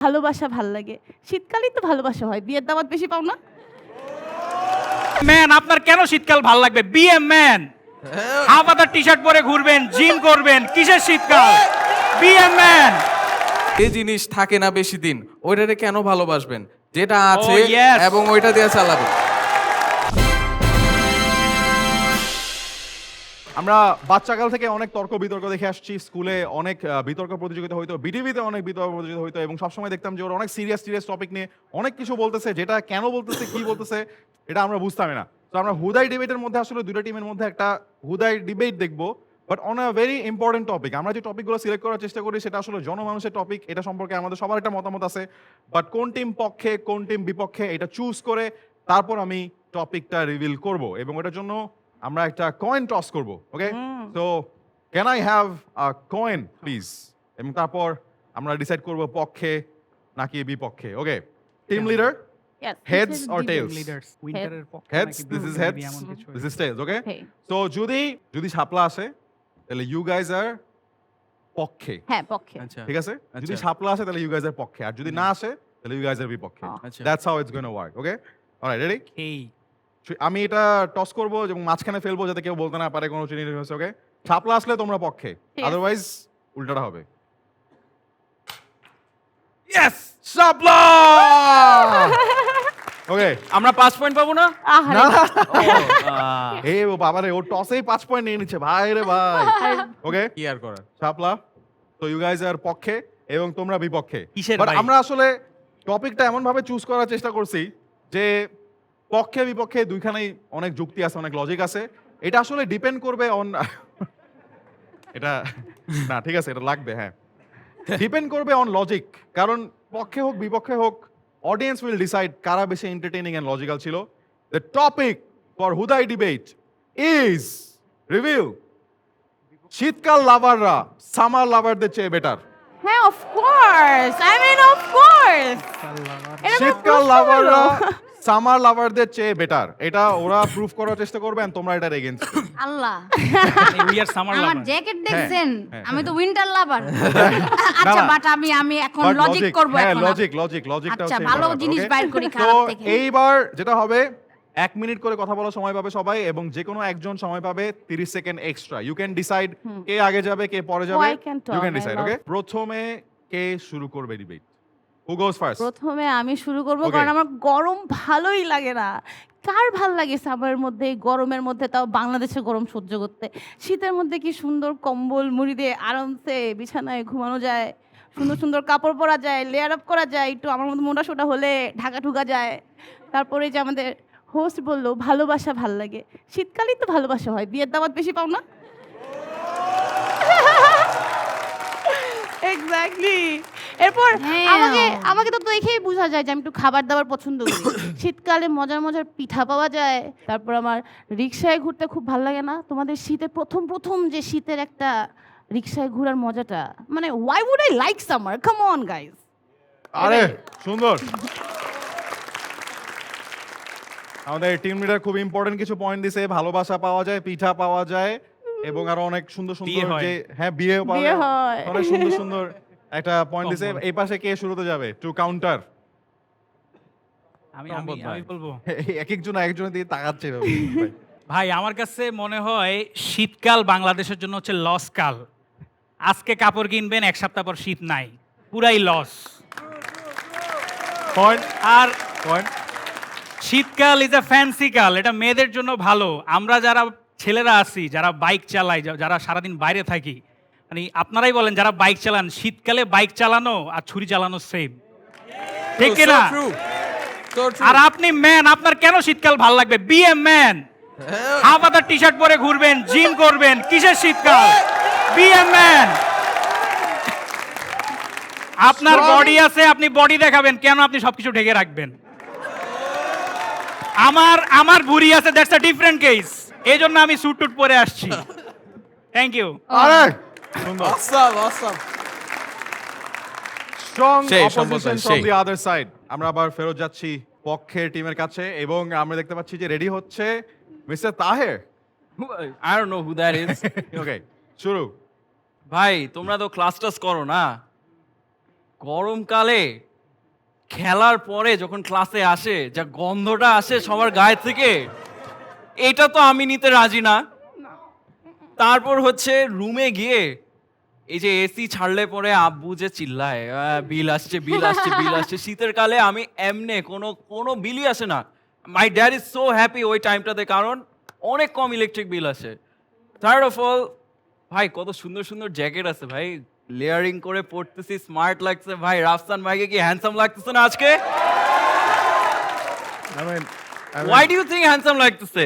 ভালোবাসা ভাল লাগে। শীতকালেই তো ভালোবাসা হয়। বিয়ের দাওয়াত বেশি পাও না? ম্যান আপনার কেন শীতকাল ভালো লাগবে? Be a man. হাফ হাতা টি-শার্ট পরে ঘুরবেন, জিম করবেন, কিসের শীতকাল? Be a man. যে জিনিস থাকে না বেশি দিন ওইটারে কেন ভালোবাসবেন? যেটা আছে yes! এবং ওইটা দিয়ে চালাবেন। আমরা বাচ্চাকাল থেকে অনেক তর্ক বিতর্ক দেখে আসছি, স্কুলে অনেক বিতর্ক প্রতিযোগিতা হইতো, বিটিভিতে অনেক বিতর্ক প্রতিযোগিতা হইতো, এবং সবসময় দেখতাম যে ওরা অনেক সিরিয়াস টপিক নিয়ে অনেক কিছু বলতেছে, যেটা কেন বলতেছে, কি বলতেছে, এটা আমরা বুঝতামই না। তো আমরা হুদাই ডিবেটের মধ্যে আসলে দুটো টিমের মধ্যে একটা হুদাই ডিবেট দেখবো, but on a very important topic. আমরা যে টপিকগুলো সিলেক্ট করার চেষ্টা করি সেটা আসলে জনমানুষের টপিক, এটা সম্পর্কে আমাদের সবার একটা মতামত আছে, বাট কোন টিম পক্ষে কোন টিম বিপক্ষে এটা চুজ করে তারপর আমি টপিকটা রিভিল করব, এবং এটার জন্য আমরা একটা কয়েন টস করব। Okay, so can I have a coin please? এবং তারপর আমরা ডিসাইড করব পক্ষে নাকি বিপক্ষে। Okay, team leader, Yes. heads this is or the tails? Leaders উইন্টারের পক্ষে heads, নাকি this is maybe heads, এমন কিছু। this is tails. Okay, Hey. so যদি শাপলা আসে তাহলে ইউ গাইজ আর পক্ষে, হ্যাঁ, পক্ষে। আচ্ছা ঠিক আছে? যদি আচ্ছা। শাপলা আসে তাহলে ইউ গাইজ আর পক্ষে, আর যদি না আসে তাহলে ইউ গাইজ আর বিপক্ষে। আচ্ছা। That's how it's gonna work. Okay, alright, ready? এই আমি এটা টস করব এবং মাঝখানে ফেলবো যাতে কেউ বলতে না পারে কোনো চিনি হয়েছে। ওকে, শাপলা আসলে তোমরা পক্ষে, ঠিক আছে। আদারওয়াইজ উল্টাটা হবে। ইয়েস, শাপলা! ওকে, আমরা 5 পয়েন্ট পাবো না? আহারে। হে ও বাবারে, ও টসেই 5 পয়েন্ট নিয়ে নিচ্ছে ভাই রে ভাই। ওকে, কি আর করার? শাপলা, তো ইউ গাইজ আর পক্ষে এবং তোমরা বিপক্ষে। কিসের বাট ভাই? আমরা আসলে টপিকটা এমন ভাবে চুজ করার চেষ্টা করছি যে পক্ষে বিপক্ষে দুইখানেই অনেক যুক্তি আছে, অনেক লজিক আছে। এটা আসলে ডিপেন্ড করবে অন এটা না, ঠিক আছে, এটা লাগবে, হ্যাঁ, ডিপেন্ড করবে অন লজিক, কারণ পক্ষে হোক বিপক্ষে হোক অডিয়েন্স উইল ডিসাইড কারা বেশি এন্টারটেইনিং এন্ড লজিক্যাল ছিল। দ্য টপিক ফর হুদাই ডিবেট ইজ রিভিউ শীতকাল লাভাররা সামার লাভারদের চেয়ে বেটার। হ্যাঁ, of course. I mean, of course. এটা তো শীতকাল প্রশ্ন লাভাররা হলো। সামার লাভারদের চেয়ে বেটার, এটা ওরা প্রুফ করার চেষ্টা করবেন, তোমরা এটার against. Allah, we are summer আমার লাভার। জ্যাকেট দেখছেন? হ্যাঁ, আমি তো উইন্টার লাভার। আচ্ছা, বাট আমি এখন লজিক করব হ্যাঁ, এখন। লজিকটা আচ্ছা, হচ্ছে ভালো important, জিনিস okay? বাইর করি তো খারাপ থেকে। এইবার যেটা হবে 1 মিনিট করে কথা বলার সময় পাবে সবাই, এবং যে কোনো একজন সময় পাবে 30 second extra. You can decide কে আগে যাবে কে পরে যাবে, I can talk, you can I decide. love- okay, প্রথমে কে শুরু করবে ডিবেট? হু গোস ফার্স্ট? প্রথমে আমি শুরু করব, Okay. কারণ আমার গরম ভালোই লাগে না। কার ভাল লাগে সামারের মধ্যে, এই গরমের মধ্যে, তাও বাংলাদেশের গরম সহ্য করতে? শীতের মধ্যে কি সুন্দর কম্বল মুড়ি দিয়ে আরামসে বিছানায় ঘুমানো যায়, সুন্দর সুন্দর কাপড় পরা যায়, লেয়ার আপ করা যায়, একটু আমার মতো মোটা সোটা হলে ঢাকা ঢুকা যায়। তারপরে যে আমাদের হোস্ট বললো ভালোবাসা ভাল লাগে। শীতকালেই তো ভালোবাসা হয়। বিয়ের দাওয়াত বেশি পাও না? এক্স্যাক্টলি। এরপর হ্যাঁ। আমাকে তো দেখেই বোঝা যায় যে আমি একটু খাবার দাবার পছন্দ করি। শীতকালে মজার মজার পিঠা পাওয়া যায়। তারপর আমার রিক্সায় ঘুরতে খুব ভালো লাগে না? তোমাদের শীতে প্রথম যে শীতের একটা রিক্সায় ঘোরার মজাটা, মানে why would I like summer? Come on guys. আরে সুন্দর, আমাদের টিম লিডার খুব ইম্পর্টেন্ট কিছু পয়েন্ট দিছে। ভালোবাসা পাওয়া যায়, পিঠা পাওয়া যায়, এবং আরো অনেক সুন্দর বিয়ে সুন্দর হয়। যে, হ্যাঁ, বিয়েও পাওয়া বিয়ে যায়, হয়। অনেক সুন্দর সুন্দর একটা পয়েন্ট দিছে। এই পাশে কে শুরুতে যাবে টু কাউন্টার? আমি সম্ভব আমি ভাই। আমি বলবো। এক একজনের দিকে তাকাচ্ছে এভাবে। ভাই, ভাই আমার কাছে মনে হয় শীতকাল বাংলাদেশের জন্য হচ্ছে লস কাল। আজকে কাপড় কিনবেন, 1 সপ্তাহ পর শীত নাই, পুরাই লস। পয়েন্ট আর পয়েন্ট শীতকাল ইজ আ ফ্যান্সি কাল, এটা মেয়েদের জন্য ভালো। আমরা যারা ছেলেরা আছি, যারা বাইক চালাই, যারা সারাদিন বাইরে থাকি, মানে আপনারাই বলেন যারা বাইক চালান, শীতকালে বাইক চালানো আর ছুরি চালানো সেম, ঠিক So না? true, so true. আর আপনি ম্যান, আপনার কেন শীতকাল ভালো লাগবে? Be a man. হাফ হাতা টি-শার্ট পরে ঘুরবেন, জিম করবেন, কিসের শীতকাল? Be a man. আপনার বডি আছে, আপনি বডি দেখাবেন, কেন আপনি সবকিছু ঢেকে রাখবেন? আমার ভুঁড়ি আছে, দ্যাটস আ ডিফারেন্ট কেস। এই জন্য আমি স্যুট টুট পরে আসছি। Thank you. আরে সুন্দর, Awesome, awesome. স্ট্রং সেই অপোজিশন সম্বোধন, ফ্রম সেই। The other side. আমরা আবার ফেরত যাচ্ছি পক্ষের টিমের কাছে, এবং আমরা দেখতে পাচ্ছি যে রেডি হচ্ছে mister Taher. I don't know who that is. ওকে, শুরু। ভাই তোমরা তো ক্লাস টাস করো না? গরমকালে খেলার পরে যখন ক্লাসে আসে যা গন্ধটা আসে সবার গায়ে থেকে, এটা তো আমি নিতে রাজি না। তারপর হচ্ছে রুমে গিয়ে এই যে এসি ছাড়লে পরে আব্বু যে চিল্লায়, বিল আসছে বিল আসছে বিল আসছে। শীতের কালে আমি এমনে কোনো বিলই আসে না। My dad is so happy ওই টাইমটাতে, কারণ অনেক কম ইলেকট্রিক বিল আসে। থার্ড অফ অল, ভাই কত সুন্দর সুন্দর জ্যাকেট আছে ভাই, লেয়ারিং করে পড়তেছি, স্মার্ট লাগছে ভাই। রাফসান ভাইকে কি হ্যান্ডসাম লাগতেছে না আজকে? I mean, why do you think handsome লাগতেছে?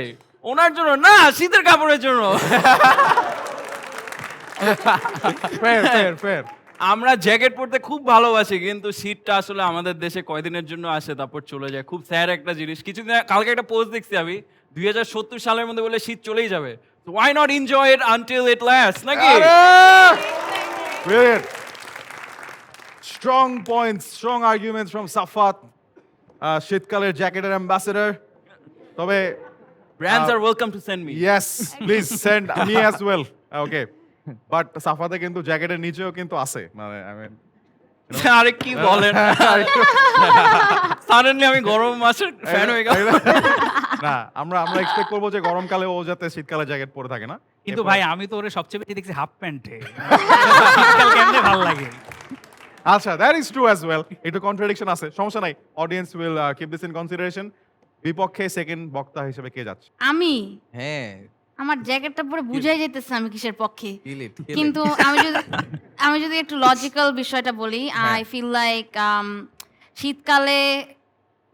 ওনার জন্য না, শীতের কাপড়ের জন্য। fair. আমরা জ্যাকেট পরতে খুব ভালোবাসি, কিন্তু শীতটা আসলে আমাদের দেশে কয়দিনের জন্য আসে তারপর চলে যায়। খুব স্যাড একটা জিনিস। কিছুদিন কালকে একটা পোস্ট দেখছি আমি, 2070 সালের মধ্যে বলে শীত চলেই যাবে। Why not enjoy it until it last, নাকি? Brilliant. Strong points, strong arguments from Safat, শীতকালের জ্যাকেটের অ্যাম্বাসেডর। তবে Brands are welcome to send me. yes, please send me as well. Okay. But সাফাতে কিন্তু জ্যাকেটের নিচেও কিন্তু আছে, মানে I mean, আরে কি বলেন, সাডেনলি আমি গরম মাসের ফ্যান হয়ে গেলাম। না আমরা এক্সপেক্ট করবো যে গরমকালে ও যাতে শীতকালে জ্যাকেট পরে থাকে না। কিন্তু ভাই আমি তো ওরে সবচেয়ে বেশি দেখছি হাফ প্যান্টে। শীতকাল কেমনে ভালো লাগে। আচ্ছা, that is true as well. একটু কন্ট্রাডিকশন আছে, সমস্যা নাই। Audience will keep this in consideration. বিপক্ষে সেকেন্ড বক্তা হিসেবে কে যাচ্ছে? আমি হ্যাঁ, আমার জ্যাকেটটা পরে বুঝাই যেতেছে আমি কিসের পক্ষে। kill it. কিন্তু আমি যদি একটু লজিক্যাল বিষয়টা বলি, আই ফিল লাইক শীতকালে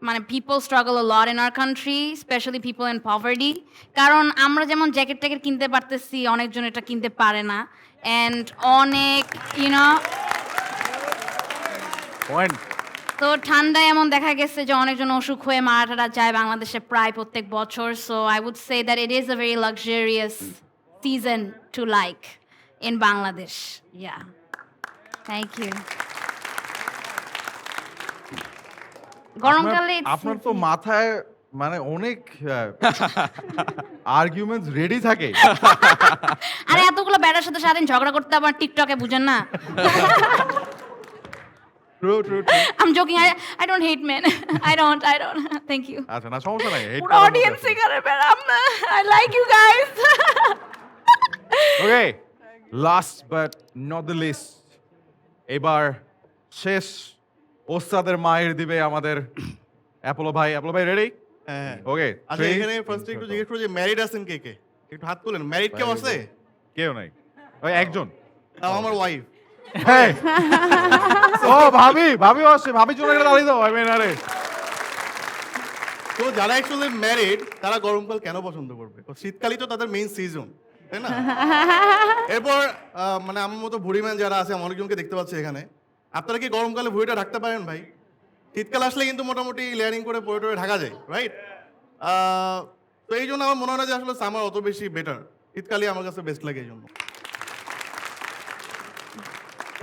মানে people struggle a lot in our country, specially people in poverty. কারণ আমরা যেমন জ্যাকেট ট্যাকেট কিনতে পারতেছি, অনেকজন এটা কিনতে পারে না। অ্যান্ড অনেক পয়েন্ট। তো ঠান্ডায় এমন দেখা গেছে যে অনেকজন অসুখ হয়ে মারা টারা যায় বাংলাদেশে প্রায় প্রত্যেক বছর। So I would say that it is a very luxurious season to like in Bangladesh. Yeah, thank you. গরমকালে আপনার তো মাথায় মানে অনেক আর্গুমেন্টস রেডি থাকে। আরে এতগুলো ব্যাটার সাথে সারাদিন ঝগড়া করতে আবার টিকটকে বুঝেন না। True. I'm joking. I don't hate men. I don't. Thank you. আচ্ছা, না সমস্যা নাই। পুরো অডিয়েন্স এখানে বেরাম না। I like you guys. Okay, last but not the least, এবার শেষ ওস্তাদের মায়ের দিবে আমাদের অ্যাপোলো ভাই। অ্যাপোলো ভাই রেডি? হ্যাঁ। ওকে, আচ্ছা, এখানে ফার্স্ট একটু জিজ্ঞেস করো যে ম্যারিড আছেন কে কে? একটু হাত তোলেন। ম্যারিড কেউ আছে? কেউ নাই, ওই একজন। তাও আমার ওয়াইফ। হ্যাঁ। ও ভাবি আসছে, ভাবি চলে গেলে দাঁড়িয়ে দাও। I mean, আরে তো যারা অ্যাকচুয়ালি ম্যারিড তারা গরমকাল কেন পছন্দ করবে? তো শীতকালই তো তাদের মেইন সিজন, তাই না? এরপর মানে আমার মতো বুড়িম্যান যারা আছে, আমি অনেকজনকে দেখতে পাচ্ছি এখানে, আপনারা কি গরমকালে ভুঁড়িটা ঢাকতে পারেন ভাই? শীতকাল আসলে কিন্তু মোটামুটি লেয়ারিং করে পরে টরে ঢাকা যায়, রাইট? তো এই জন্য আমার মনে হয় না যে আসলে সামার অত বেশি বেটার, শীতকালই আমার কাছে বেস্ট লাগে এই জন্য।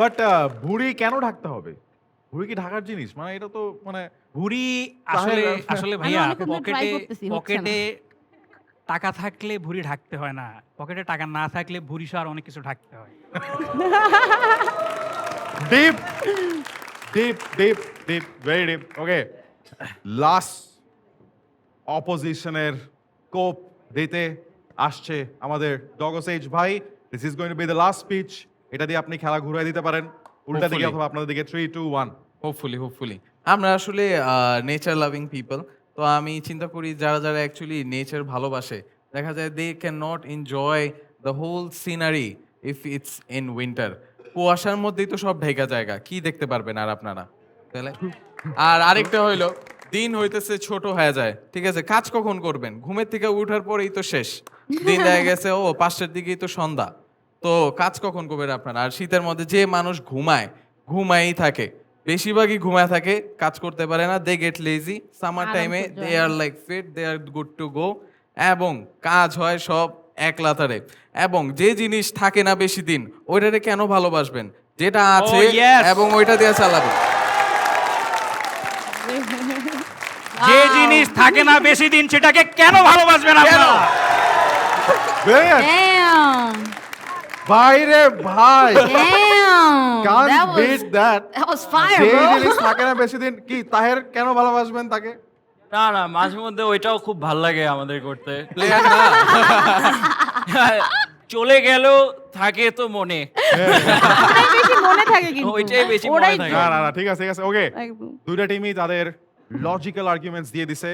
বাট ভুঁড়ি কেন ঢাকতে হবে? ভুঁড়ি কি ঢাকার জিনিস? মানে এটা তো মানে ভুঁড়ি আসলে আসলে আমি ভাইয়া অনেকক্ষণ ধরে try পকেটে করতেছি, হচ্ছে না। পকেটে টাকা থাকলে ভুঁড়ি ঢাকতে হয় না, পকেটে টাকা না থাকলে ভুঁড়ি সহ আর অনেক কিছু ঢাকতে হয়। Deep very deep. Okay, last অপোজিশনের কোপ দিতে আসছে আমাদের ডগোসেজ ভাই। This is going to be the last speech. এটা দিয়ে আপনি খেলা ঘুরাই দিতে পারেন উল্টা দিকে Hopefully. অথবা আপনাদের দিকে। 3, 2, 1। হোপফুলি আমরা আসলে নেচার লাভিং পিপল। তো আমি চিন্তা করি যারা যারা অ্যাকচুয়ালি নেচার ভালোবাসে, দেখা যায় they can not enjoy the whole scenery if it's in winter. কুয়াশার মধ্যেই তো সব ঢেকা জায়গা, কি দেখতে পারবেন আর আপনারা, তাহলে? আর আরেকটা হইলো, দিন হইতেছে ছোট হয়ে যায়, ঠিক আছে? কাজ কখন করবেন? ঘুমের থেকে উঠার পরেই তো শেষ দিন, দেখা গেছে 5টার দিকেই তো সন্ধ্যা। তো কাজ কখন করবেন আপনারা? আর শীতের মধ্যে যে মানুষ ঘুমায়ই থাকে, বেশিরভাগই ঘুমায় থাকে, কাজ করতে পারে না। They get lazy. সামার আরাম টাইমে সহ্য দে হয় আর like fit, they are good to go, এবং কাজ হয় সব এক লাতারে। এবং যে জিনিস থাকে না বেশি দিন, ওইটারে কেন ভালোবাসবেন? যেটা আছে yes! এবং ওইটা দিয়ে চালাবেন। যে জিনিস থাকে না বেশি দিন সেটাকে কেন ভালোবাসবেন আপনারা? Brilliant! Damn. ভাই রে ভাই, Damn. Damn! Can't beat that. That was fire, যে bro. জিনিস থাকে না বেশি দিন, কি তাহের কেন ভালোবাসবেন তাকে? না না, মাঝে মধ্যে ওইটাও খুব ভাল লাগে আমাদের করতে। প্লেয়ার না চলে গেল থাকে তো মনে, ওটাই বেশি মনে থাকে কিন্তু ওইটাই বেশি মনে ওরাই থাকে। না না না, ঠিক আছে ঠিক আছে, ওকে। একদম। দুইটা টিমই তাদের লজিক্যাল আর্গুমেন্টস দিয়ে দিছে,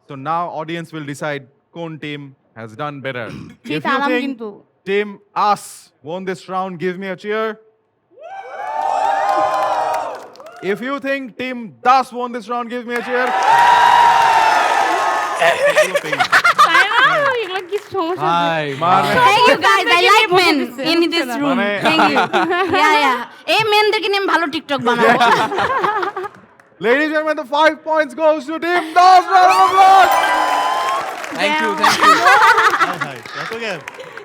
so now audience will decide কোন টিম হ্যাজ ডান বেটার। ঠিক আরাম কিন্তু। Team us won this round, give me a cheer. If you think Team Das won this round, give me a cheer. তাই না? এগুলো কি সমস্যা? ভাই মানে Thank you guys. I like men in this room. মানে- Thank you. Yeah, yeah. এই মেনদেরকে নিয়ে আমি ভালো টিকটক বানাবো। ladies and gentlemen, the 5 points goes to Team Das. Round of applause. Thank you thank you ভাই এত জ্ঞান